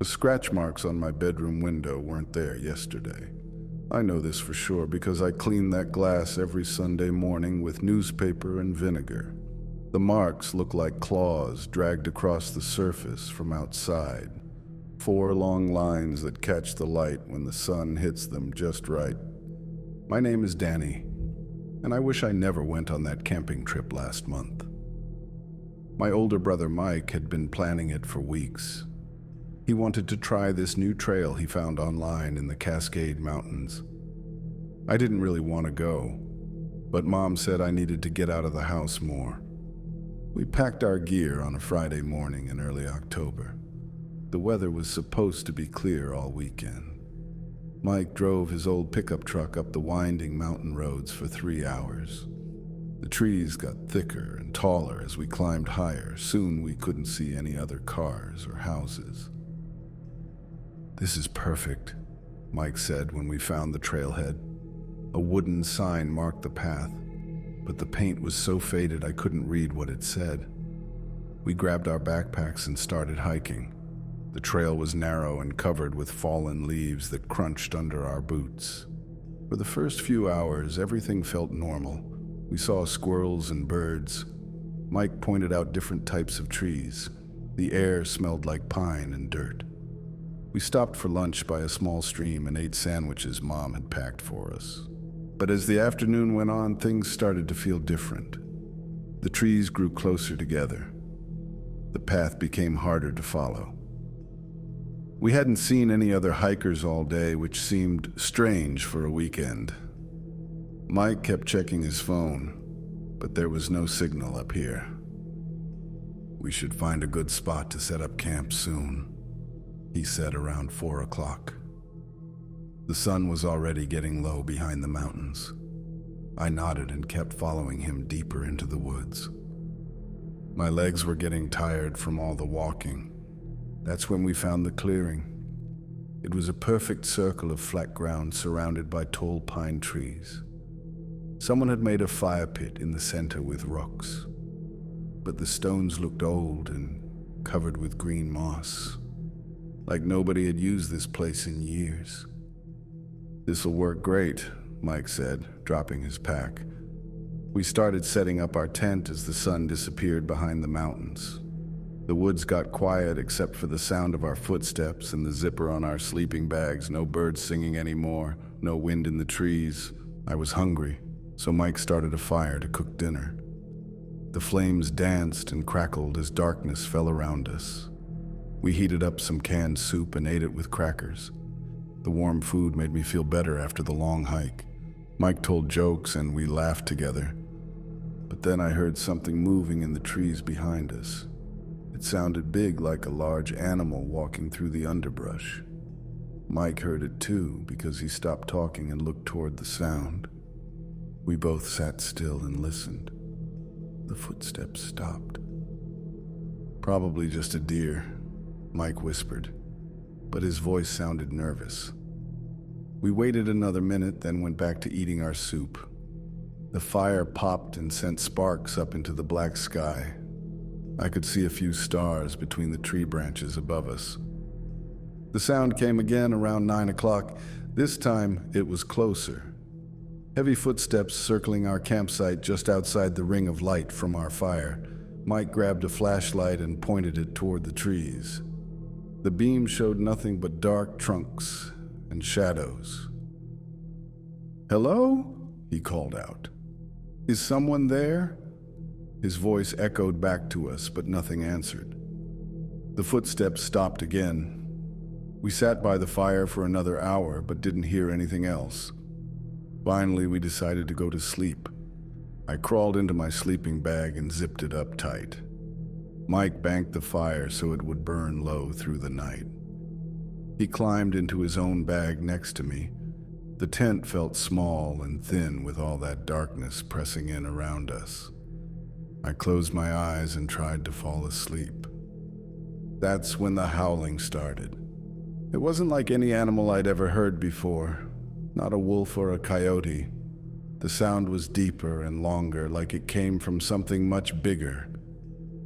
The scratch marks on my bedroom window weren't there yesterday. I know this for sure because I clean that glass every Sunday morning with newspaper and vinegar. The marks look like claws dragged across the surface from outside. 4 long lines that catch the light when the sun hits them just right. My name is Danny, and I wish I never went on that camping trip last month. My older brother Mike had been planning it for weeks. He wanted to try this new trail he found online in the Cascade Mountains. I didn't really want to go, but Mom said I needed to get out of the house more. We packed our gear on a Friday morning in early October. The weather was supposed to be clear all weekend. Mike drove his old pickup truck up the winding mountain roads for 3 hours. The trees got thicker and taller as we climbed higher. Soon we couldn't see any other cars or houses. "This is perfect," Mike said when we found the trailhead. A wooden sign marked the path, but the paint was so faded I couldn't read what it said. We grabbed our backpacks and started hiking. The trail was narrow and covered with fallen leaves that crunched under our boots. For the first few hours, everything felt normal. We saw squirrels and birds. Mike pointed out different types of trees. The air smelled like pine and dirt. We stopped for lunch by a small stream and ate sandwiches Mom had packed for us. But as the afternoon went on, things started to feel different. The trees grew closer together. The path became harder to follow. We hadn't seen any other hikers all day, which seemed strange for a weekend. Mike kept checking his phone, but there was no signal up here. "We should find a good spot to set up camp soon," he said around 4 o'clock. The sun was already getting low behind the mountains. I nodded and kept following him deeper into the woods. My legs were getting tired from all the walking. That's when we found the clearing. It was a perfect circle of flat ground surrounded by tall pine trees. Someone had made a fire pit in the center with rocks, but the stones looked old and covered with green moss, like nobody had used this place in years. "This'll work great," Mike said, dropping his pack. We started setting up our tent as the sun disappeared behind the mountains. The woods got quiet except for the sound of our footsteps and the zipper on our sleeping bags. No birds singing anymore, no wind in the trees. I was hungry, so Mike started a fire to cook dinner. The flames danced and crackled as darkness fell around us. We heated up some canned soup and ate it with crackers. The warm food made me feel better after the long hike. Mike told jokes and we laughed together. But then I heard something moving in the trees behind us. It sounded big, like a large animal walking through the underbrush. Mike heard it too, because he stopped talking and looked toward the sound. We both sat still and listened. The footsteps stopped. "Probably just a deer," Mike whispered, but his voice sounded nervous. We waited another minute, then went back to eating our soup. The fire popped and sent sparks up into the black sky. I could see a few stars between the tree branches above us. The sound came again around 9 o'clock. This time, it was closer. Heavy footsteps circling our campsite just outside the ring of light from our fire. Mike grabbed a flashlight and pointed it toward the trees. The beam showed nothing but dark trunks and shadows. "Hello?" he called out. "Is someone there?" His voice echoed back to us, but nothing answered. The footsteps stopped again. We sat by the fire for another hour, but didn't hear anything else. Finally, we decided to go to sleep. I crawled into my sleeping bag and zipped it up tight. Mike banked the fire so it would burn low through the night. He climbed into his own bag next to me. The tent felt small and thin with all that darkness pressing in around us. I closed my eyes and tried to fall asleep. That's when the howling started. It wasn't like any animal I'd ever heard before, not a wolf or a coyote. The sound was deeper and longer, like it came from something much bigger.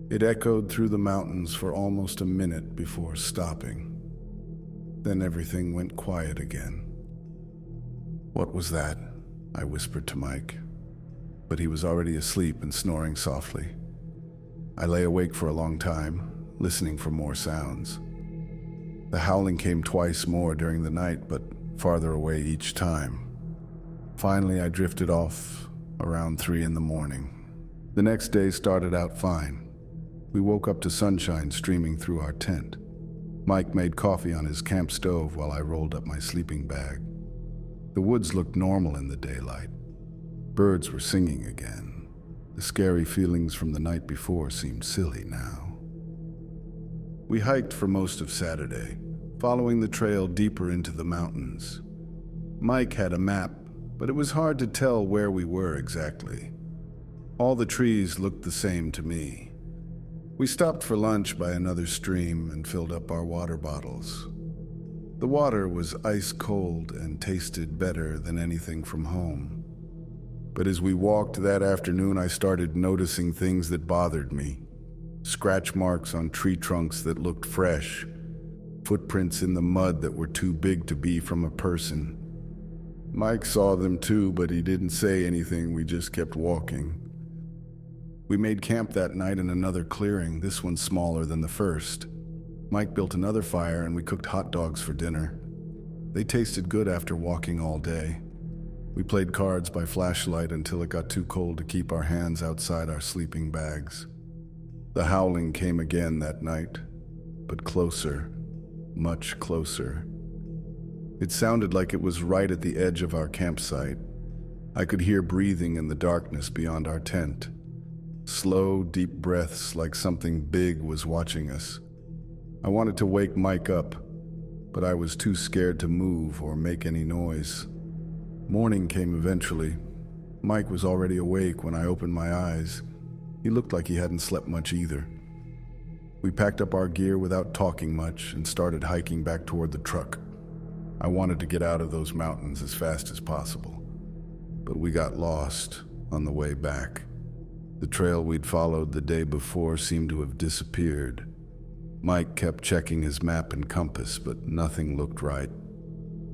It echoed through the mountains for almost a minute before stopping. Then everything went quiet again. "What was that?" I whispered to Mike, but he was already asleep and snoring softly. I lay awake for a long time, listening for more sounds. The howling came twice more during the night, but farther away each time. Finally, I drifted off around 3 in the morning. The next day started out fine. We woke up to sunshine streaming through our tent. Mike made coffee on his camp stove while I rolled up my sleeping bag. The woods looked normal in the daylight. Birds were singing again. The scary feelings from the night before seemed silly now. We hiked for most of Saturday, following the trail deeper into the mountains. Mike had a map, but it was hard to tell where we were exactly. All the trees looked the same to me. We stopped for lunch by another stream and filled up our water bottles. The water was ice cold and tasted better than anything from home. But as we walked that afternoon, I started noticing things that bothered me. Scratch marks on tree trunks that looked fresh. Footprints in the mud that were too big to be from a person. Mike saw them too, but he didn't say anything. We just kept walking. We made camp that night in another clearing, this one smaller than the first. Mike built another fire and we cooked hot dogs for dinner. They tasted good after walking all day. We played cards by flashlight until it got too cold to keep our hands outside our sleeping bags. The howling came again that night, but closer, much closer. It sounded like it was right at the edge of our campsite. I could hear breathing in the darkness beyond our tent. Slow, deep breaths like something big was watching us. I wanted to wake Mike up, but I was too scared to move or make any noise. Morning came eventually. Mike was already awake when I opened my eyes. He looked like he hadn't slept much either. We packed up our gear without talking much and started hiking back toward the truck. I wanted to get out of those mountains as fast as possible, but we got lost on the way back. The trail we'd followed the day before seemed to have disappeared. Mike kept checking his map and compass, but nothing looked right.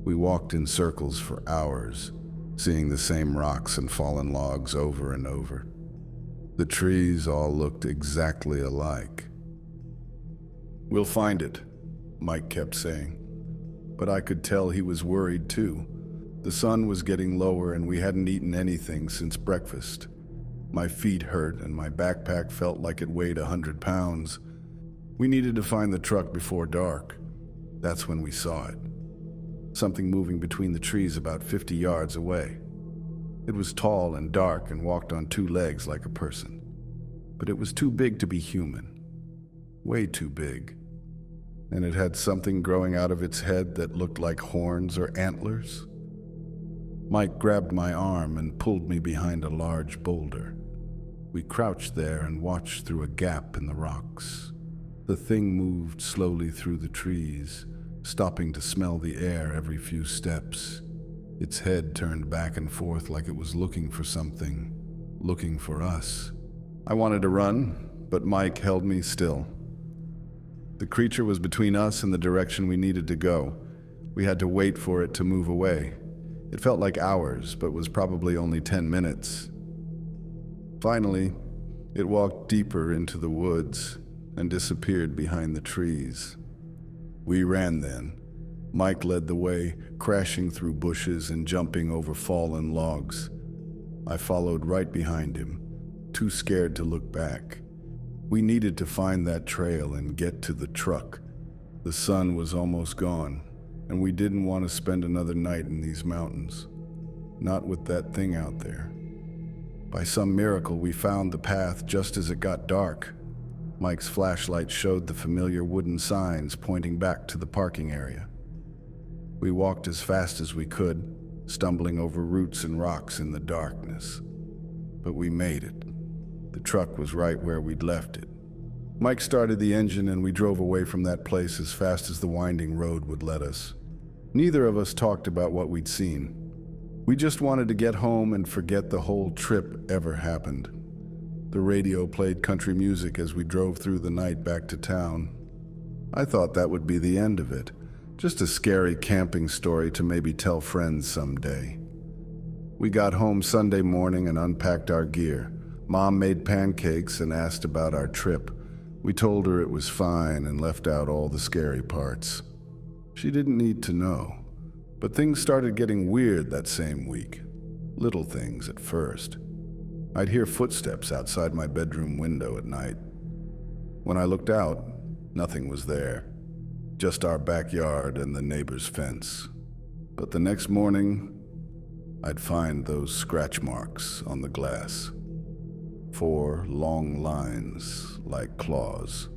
We walked in circles for hours, seeing the same rocks and fallen logs over and over. The trees all looked exactly alike. "We'll find it," Mike kept saying. But I could tell he was worried too. The sun was getting lower and we hadn't eaten anything since breakfast. My feet hurt and my backpack felt like it weighed 100 pounds. We needed to find the truck before dark. That's when we saw it. Something moving between the trees about 50 yards away. It was tall and dark and walked on 2 legs like a person. But it was too big to be human. Way too big. And it had something growing out of its head that looked like horns or antlers. Mike grabbed my arm and pulled me behind a large boulder. We crouched there and watched through a gap in the rocks. The thing moved slowly through the trees, stopping to smell the air every few steps. Its head turned back and forth like it was looking for something, looking for us. I wanted to run, but Mike held me still. The creature was between us and the direction we needed to go. We had to wait for it to move away. It felt like hours, but was probably only 10 minutes. Finally, it walked deeper into the woods and disappeared behind the trees. We ran then. Mike led the way, crashing through bushes and jumping over fallen logs. I followed right behind him, too scared to look back. We needed to find that trail and get to the truck. The sun was almost gone, and we didn't want to spend another night in these mountains. Not with that thing out there. By some miracle, we found the path just as it got dark. Mike's flashlight showed the familiar wooden signs pointing back to the parking area. We walked as fast as we could, stumbling over roots and rocks in the darkness. But we made it. The truck was right where we'd left it. Mike started the engine and we drove away from that place as fast as the winding road would let us. Neither of us talked about what we'd seen. We just wanted to get home and forget the whole trip ever happened. The radio played country music as we drove through the night back to town. I thought that would be the end of it, Just a scary camping story to maybe tell friends someday. We got home Sunday morning and unpacked our gear. Mom made pancakes and asked about our trip. We told her it was fine and left out all the scary parts. She didn't need to know, but things started getting weird that same week. Little things at first. I'd hear footsteps outside my bedroom window at night. When I looked out, nothing was there. Just our backyard and the neighbor's fence. But the next morning, I'd find those scratch marks on the glass. 4 long lines like claws.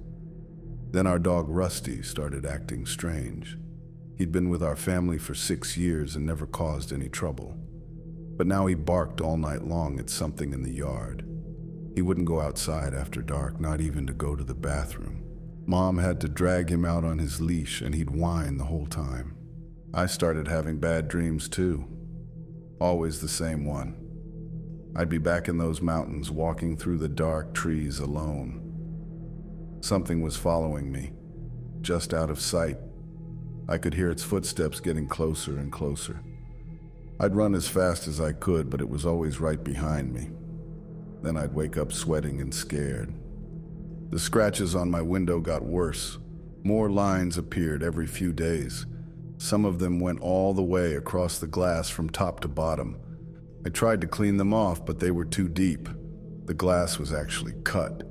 Then our dog Rusty started acting strange. He'd been with our family for 6 years and never caused any trouble. But now he barked all night long at something in the yard. He wouldn't go outside after dark, not even to go to the bathroom. Mom had to drag him out on his leash, and he'd whine the whole time. I started having bad dreams too. Always the same one. I'd be back in those mountains, walking through the dark trees alone. Something was following me, just out of sight. I could hear its footsteps getting closer and closer. I'd run as fast as I could, but it was always right behind me. Then I'd wake up sweating and scared. The scratches on my window got worse. More lines appeared every few days. Some of them went all the way across the glass from top to bottom. I tried to clean them off, but they were too deep. The glass was actually cut,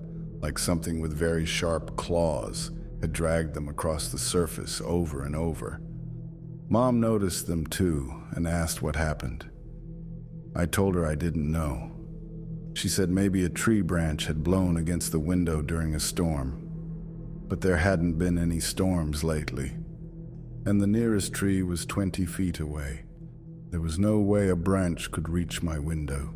like something with very sharp claws had dragged them across the surface over and over. Mom noticed them too and asked what happened. I told her I didn't know. She said maybe a tree branch had blown against the window during a storm. But there hadn't been any storms lately, and the nearest tree was 20 feet away. There was no way a branch could reach my window.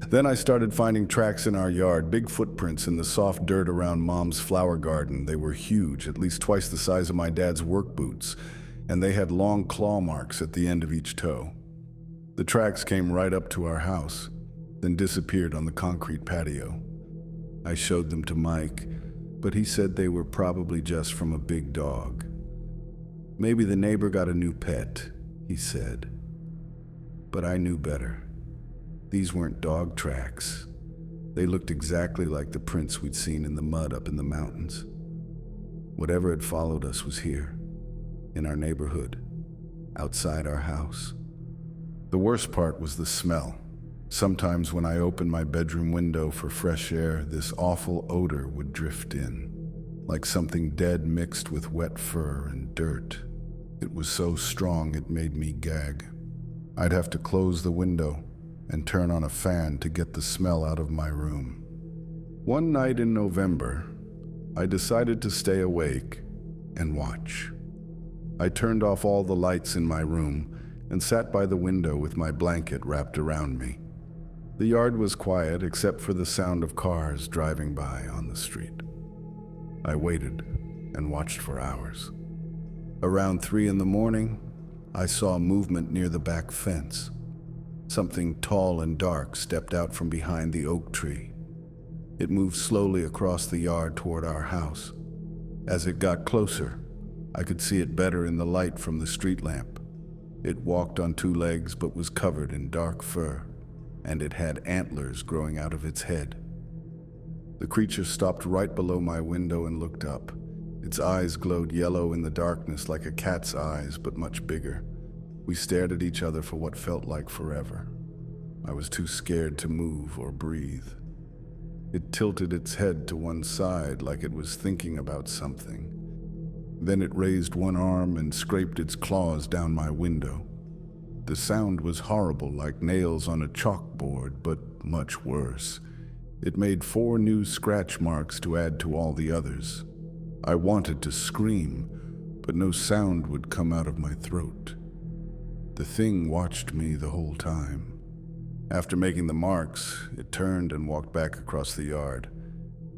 Then I started finding tracks in our yard, big footprints in the soft dirt around Mom's flower garden. They were huge, at least twice the size of my dad's work boots, and they had long claw marks at the end of each toe. The tracks came right up to our house, then disappeared on the concrete patio. I showed them to Mike, but he said they were probably just from a big dog. Maybe the neighbor got a new pet, he said. But I knew better. These weren't dog tracks. They looked exactly like the prints we'd seen in the mud up in the mountains. Whatever had followed us was here, in our neighborhood, outside our house. The worst part was the smell. Sometimes when I opened my bedroom window for fresh air, this awful odor would drift in, like something dead mixed with wet fur and dirt. It was so strong it made me gag. I'd have to close the window and turn on a fan to get the smell out of my room. One night in November, I decided to stay awake and watch. I turned off all the lights in my room and sat by the window with my blanket wrapped around me. The yard was quiet except for the sound of cars driving by on the street. I waited and watched for hours. Around 3 a.m, I saw movement near the back fence. Something tall and dark stepped out from behind the oak tree. It moved slowly across the yard toward our house. As it got closer, I could see it better in the light from the street lamp. It walked on 2 legs but was covered in dark fur, and it had antlers growing out of its head. The creature stopped right below my window and looked up. Its eyes glowed yellow in the darkness like a cat's eyes, but much bigger. We stared at each other for what felt like forever. I was too scared to move or breathe. It tilted its head to one side like it was thinking about something. Then it raised one arm and scraped its claws down my window. The sound was horrible, like nails on a chalkboard, but much worse. It made 4 new scratch marks to add to all the others. I wanted to scream, but no sound would come out of my throat. The thing watched me the whole time. After making the marks, it turned and walked back across the yard.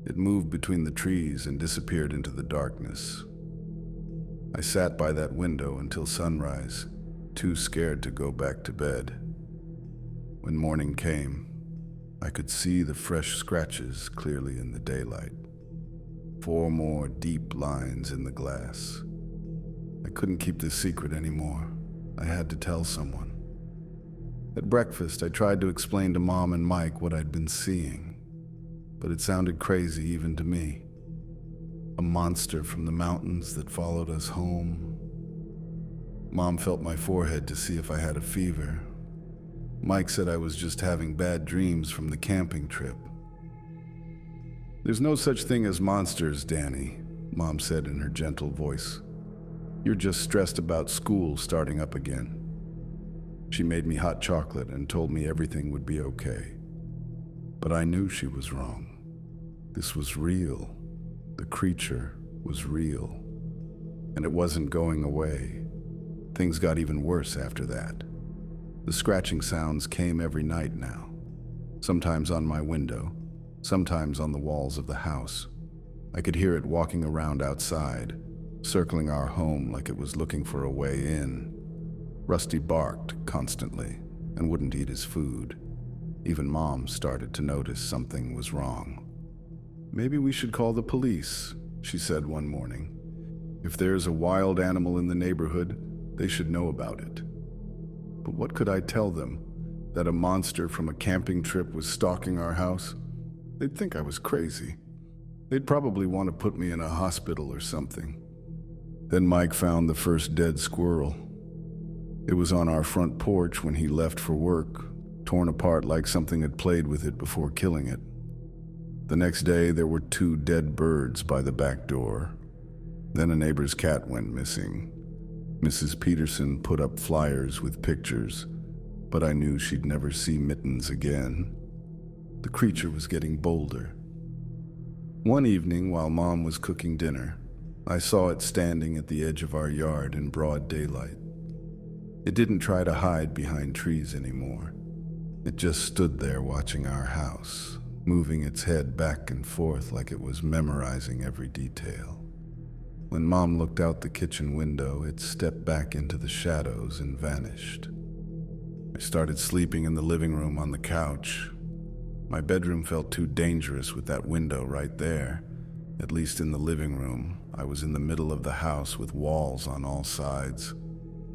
It moved between the trees and disappeared into the darkness. I sat by that window until sunrise, too scared to go back to bed. When morning came, I could see the fresh scratches clearly in the daylight. 4 more deep lines in the glass. I couldn't keep this secret anymore. I had to tell someone. At breakfast, I tried to explain to Mom and Mike what I'd been seeing, but it sounded crazy even to me. A monster from the mountains that followed us home. Mom felt my forehead to see if I had a fever. Mike said I was just having bad dreams from the camping trip. "There's no such thing as monsters, Danny," Mom said in her gentle voice. "You're just stressed about school starting up again." She made me hot chocolate and told me everything would be okay. But I knew she was wrong. This was real. The creature was real. And it wasn't going away. Things got even worse after that. The scratching sounds came every night now. Sometimes on my window, sometimes on the walls of the house. I could hear it walking around outside, circling our home like it was looking for a way in. Rusty barked constantly and wouldn't eat his food. Even Mom started to notice something was wrong. "Maybe we should call the police," she said one morning. "If there's a wild animal in the neighborhood, they should know about it." But what could I tell them? That a monster from a camping trip was stalking our house? They'd think I was crazy. They'd probably want to put me in a hospital or something. Then Mike found the first dead squirrel. It was on our front porch when he left for work, torn apart like something had played with it before killing it. The next day, there were 2 dead birds by the back door. Then a neighbor's cat went missing. Mrs. Peterson put up flyers with pictures, but I knew she'd never see Mittens again. The creature was getting bolder. One evening, while Mom was cooking dinner, I saw it standing at the edge of our yard in broad daylight. It didn't try to hide behind trees anymore. It just stood there watching our house, moving its head back and forth like it was memorizing every detail. When Mom looked out the kitchen window, it stepped back into the shadows and vanished. I started sleeping in the living room on the couch. My bedroom felt too dangerous with that window right there. At least in the living room, I was in the middle of the house with walls on all sides.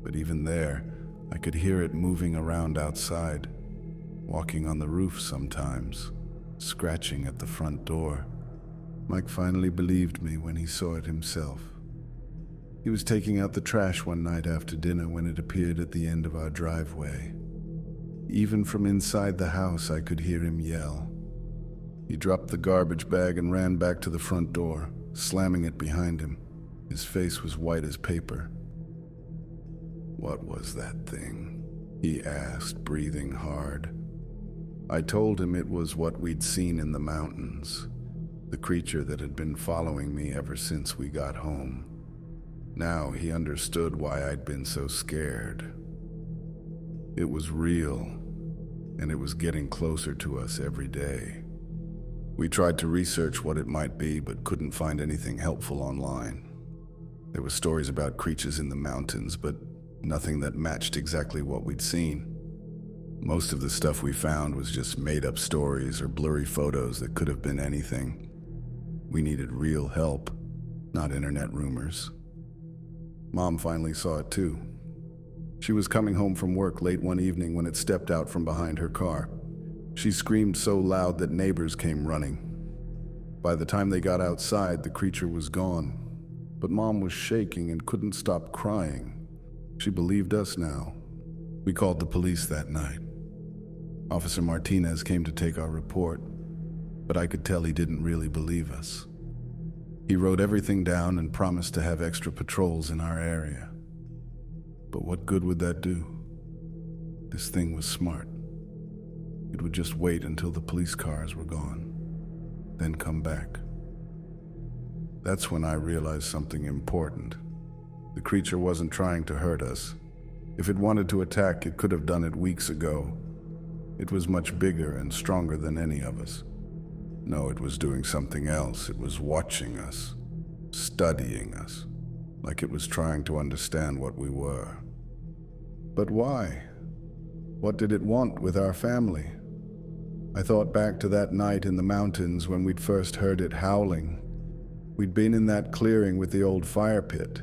But even there, I could hear it moving around outside, walking on the roof sometimes, scratching at the front door. Mike finally believed me when he saw it himself. He was taking out the trash one night after dinner when it appeared at the end of our driveway. Even from inside the house, I could hear him yell. He dropped the garbage bag and ran back to the front door, slamming it behind him. His face was white as paper. "What was that thing?" he asked, breathing hard. I told him it was what we'd seen in the mountains, the creature that had been following me ever since we got home. Now he understood why I'd been so scared. It was real, and it was getting closer to us every day. We tried to research what it might be, but couldn't find anything helpful online. There were stories about creatures in the mountains, but nothing that matched exactly what we'd seen. Most of the stuff we found was just made-up stories or blurry photos that could have been anything. We needed real help, not internet rumors. Mom finally saw it too. She was coming home from work late one evening when it stepped out from behind her car. She screamed so loud that neighbors came running. By the time they got outside, the creature was gone, but Mom was shaking and couldn't stop crying. She believed us now. We called the police that night. Officer Martinez came to take our report, but I could tell he didn't really believe us. He wrote everything down and promised to have extra patrols in our area. But what good would that do? This thing was smart. It would just wait until the police cars were gone, then come back. That's when I realized something important. The creature wasn't trying to hurt us. If it wanted to attack, it could have done it weeks ago. It was much bigger and stronger than any of us. No, it was doing something else. It was watching us, studying us, like it was trying to understand what we were. But why? What did it want with our family? I thought back to that night in the mountains when we'd first heard it howling. We'd been in that clearing with the old fire pit.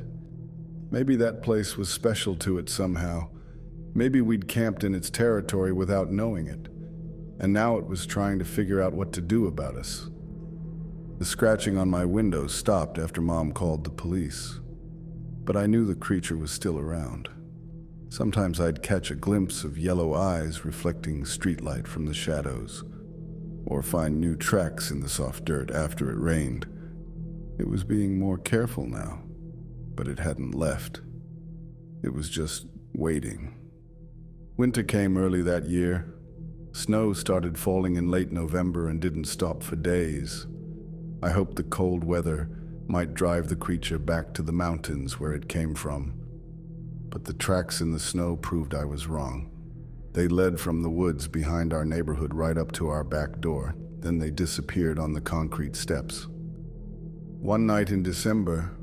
Maybe that place was special to it somehow. Maybe we'd camped in its territory without knowing it, and now it was trying to figure out what to do about us. The scratching on my window stopped after Mom called the police, but I knew the creature was still around. Sometimes I'd catch a glimpse of yellow eyes reflecting streetlight from the shadows, or find new tracks in the soft dirt after it rained. It was being more careful now, but it hadn't left. It was just waiting. Winter came early that year. Snow started falling in late November and didn't stop for days. I hoped the cold weather might drive the creature back to the mountains where it came from. But the tracks in the snow proved I was wrong. They led from the woods behind our neighborhood right up to our back door. Then they disappeared on the concrete steps. One night in December,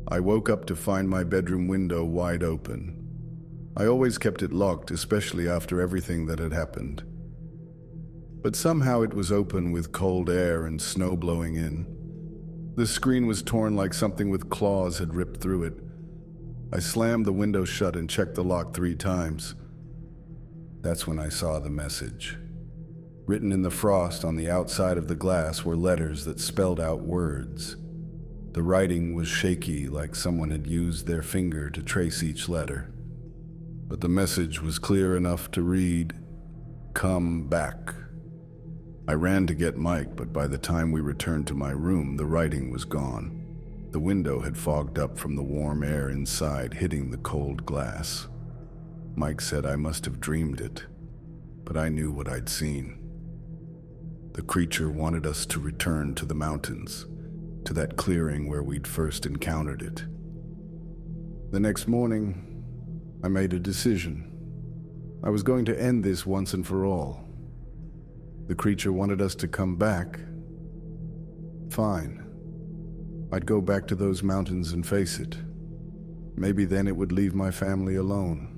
I woke up to find my bedroom window wide open. I always kept it locked, especially after everything that had happened. But somehow it was open with cold air and snow blowing in. The screen was torn like something with claws had ripped through it. I slammed the window shut and checked the lock 3 times. That's when I saw the message. Written in the frost on the outside of the glass were letters that spelled out words. The writing was shaky, like someone had used their finger to trace each letter. But the message was clear enough to read, "Come back." I ran to get Mike, but by the time we returned to my room, the writing was gone. The window had fogged up from the warm air inside, hitting the cold glass. Mike said I must have dreamed it, but I knew what I'd seen. The creature wanted us to return to the mountains, to that clearing where we'd first encountered it. The next morning, I made a decision. I was going to end this once and for all. The creature wanted us to come back. Fine. I'd go back to those mountains and face it. Maybe then it would leave my family alone.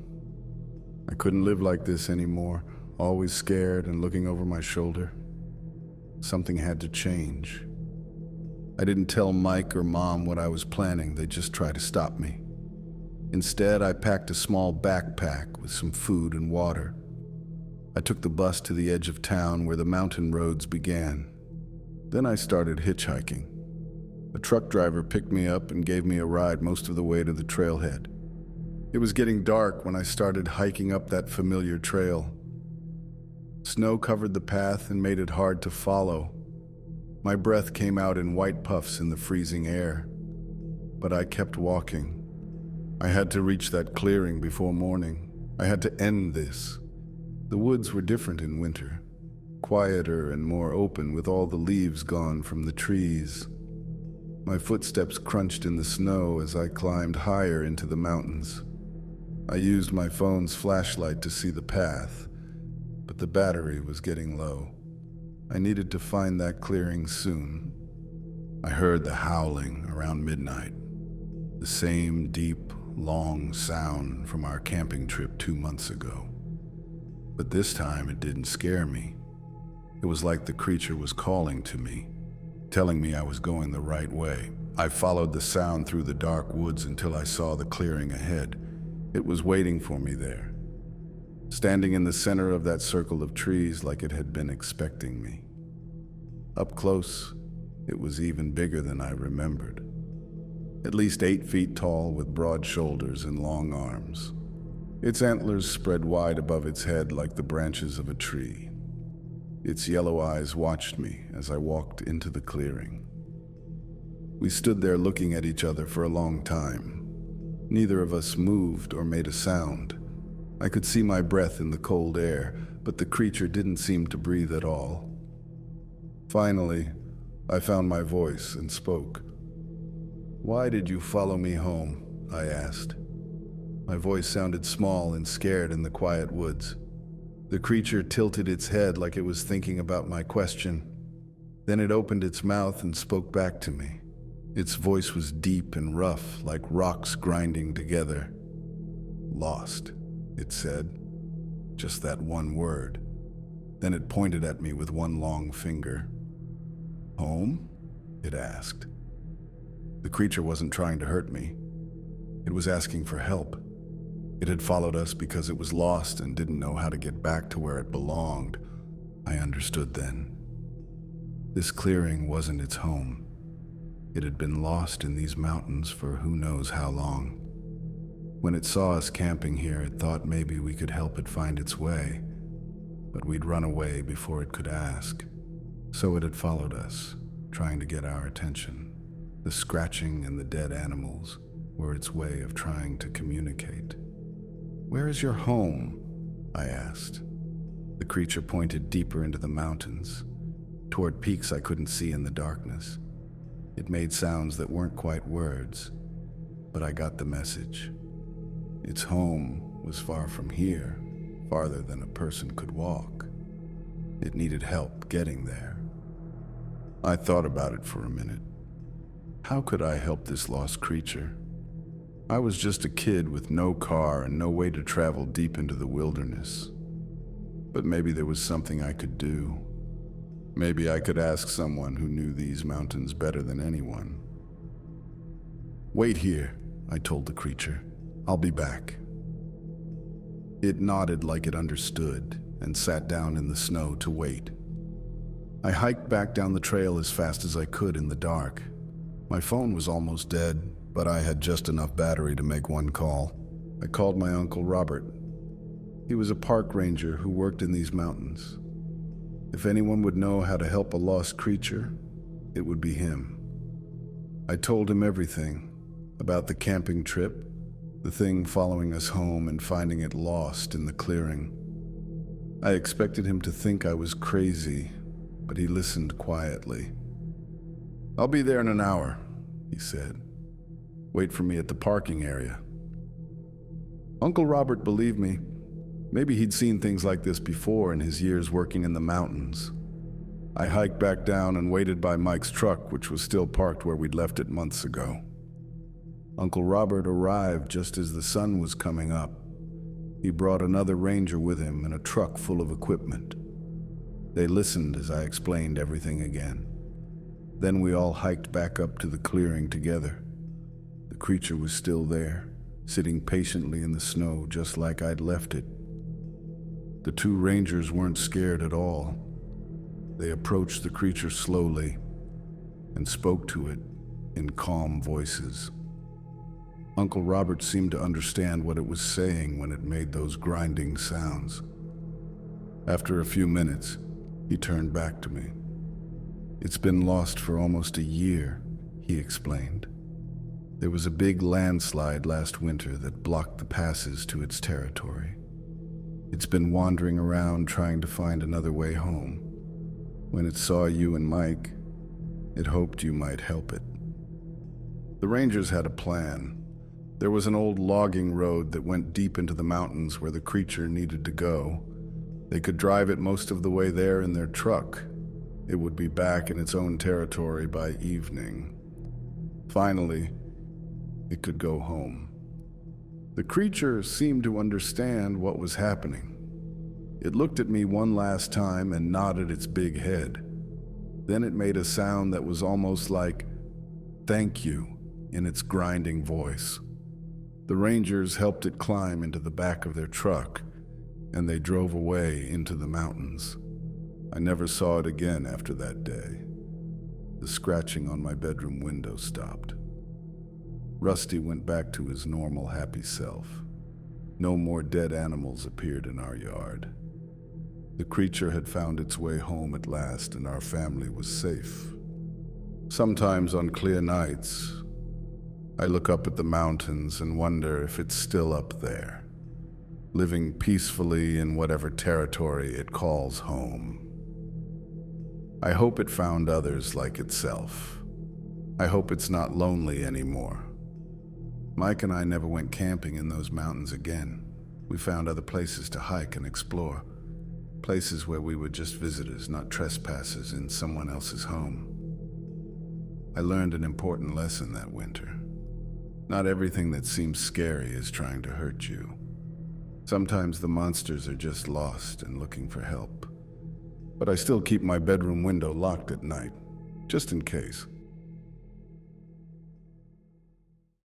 I couldn't live like this anymore, always scared and looking over my shoulder. Something had to change. I didn't tell Mike or Mom what I was planning. They just tried to stop me. Instead, I packed a small backpack with some food and water. I took the bus to the edge of town where the mountain roads began. Then I started hitchhiking. A truck driver picked me up and gave me a ride most of the way to the trailhead. It was getting dark when I started hiking up that familiar trail. Snow covered the path and made it hard to follow. My breath came out in white puffs in the freezing air. But I kept walking. I had to reach that clearing before morning. I had to end this. The woods were different in winter, quieter and more open with all the leaves gone from the trees. My footsteps crunched in the snow as I climbed higher into the mountains. I used my phone's flashlight to see the path, but the battery was getting low. I needed to find that clearing soon. I heard the howling around midnight, the same deep, long sound from our camping trip 2 months ago. But this time it didn't scare me. It was like the creature was calling to me, telling me I was going the right way. I followed the sound through the dark woods until I saw the clearing ahead. It was waiting for me there, standing in the center of that circle of trees like it had been expecting me. Up close, it was even bigger than I remembered. At least 8 feet tall with broad shoulders and long arms. Its antlers spread wide above its head like the branches of a tree. Its yellow eyes watched me as I walked into the clearing. We stood there looking at each other for a long time. Neither of us moved or made a sound. I could see my breath in the cold air, but the creature didn't seem to breathe at all. Finally, I found my voice and spoke. "Why did you follow me home?" I asked. My voice sounded small and scared in the quiet woods. The creature tilted its head like it was thinking about my question. Then it opened its mouth and spoke back to me. Its voice was deep and rough, like rocks grinding together. "Lost," it said. Just that one word. Then it pointed at me with one long finger. "Home?" it asked. The creature wasn't trying to hurt me. It was asking for help. It had followed us because it was lost and didn't know how to get back to where it belonged. I understood then. This clearing wasn't its home. It had been lost in these mountains for who knows how long. When it saw us camping here, it thought maybe we could help it find its way, but we'd run away before it could ask. So it had followed us, trying to get our attention. The scratching and the dead animals were its way of trying to communicate. "Where is your home?" I asked. The creature pointed deeper into the mountains, toward peaks I couldn't see in the darkness. It made sounds that weren't quite words, but I got the message. Its home was far from here, farther than a person could walk. It needed help getting there. I thought about it for a minute. How could I help this lost creature? I was just a kid with no car and no way to travel deep into the wilderness. But maybe there was something I could do. Maybe I could ask someone who knew these mountains better than anyone. "Wait here," I told the creature. "I'll be back." It nodded like it understood and sat down in the snow to wait. I hiked back down the trail as fast as I could in the dark. My phone was almost dead, but I had just enough battery to make one call. I called my Uncle Robert. He was a park ranger who worked in these mountains. If anyone would know how to help a lost creature, it would be him. I told him everything about the camping trip, the thing following us home and finding it lost in the clearing. I expected him to think I was crazy, but he listened quietly. "I'll be there in an hour," he said. "Wait for me at the parking area." Uncle Robert believed me. Maybe he'd seen things like this before in his years working in the mountains. I hiked back down and waited by Mike's truck, which was still parked where we'd left it months ago. Uncle Robert arrived just as the sun was coming up. He brought another ranger with him and a truck full of equipment. They listened as I explained everything again. Then we all hiked back up to the clearing together. The creature was still there, sitting patiently in the snow just like I'd left it. The two rangers weren't scared at all. They approached the creature slowly and spoke to it in calm voices. Uncle Robert seemed to understand what it was saying when it made those grinding sounds. After a few minutes, he turned back to me. "It's been lost for almost a year," he explained. "There was a big landslide last winter that blocked the passes to its territory. It's been wandering around trying to find another way home. When it saw you and Mike, it hoped you might help it." The rangers had a plan. There was an old logging road that went deep into the mountains where the creature needed to go. They could drive it most of the way there in their truck. It would be back in its own territory by evening. Finally, it could go home. The creature seemed to understand what was happening. It looked at me one last time and nodded its big head. Then it made a sound that was almost like "thank you" in its grinding voice. The rangers helped it climb into the back of their truck, and they drove away into the mountains. I never saw it again after that day. The scratching on my bedroom window stopped. Rusty went back to his normal, happy self. No more dead animals appeared in our yard. The creature had found its way home at last, and our family was safe. Sometimes on clear nights, I look up at the mountains and wonder if it's still up there, living peacefully in whatever territory it calls home. I hope it found others like itself. I hope it's not lonely anymore. Mike and I never went camping in those mountains again. We found other places to hike and explore. Places where we were just visitors, not trespassers in someone else's home. I learned an important lesson that winter. Not everything that seems scary is trying to hurt you. Sometimes the monsters are just lost and looking for help. But I still keep my bedroom window locked at night, just in case.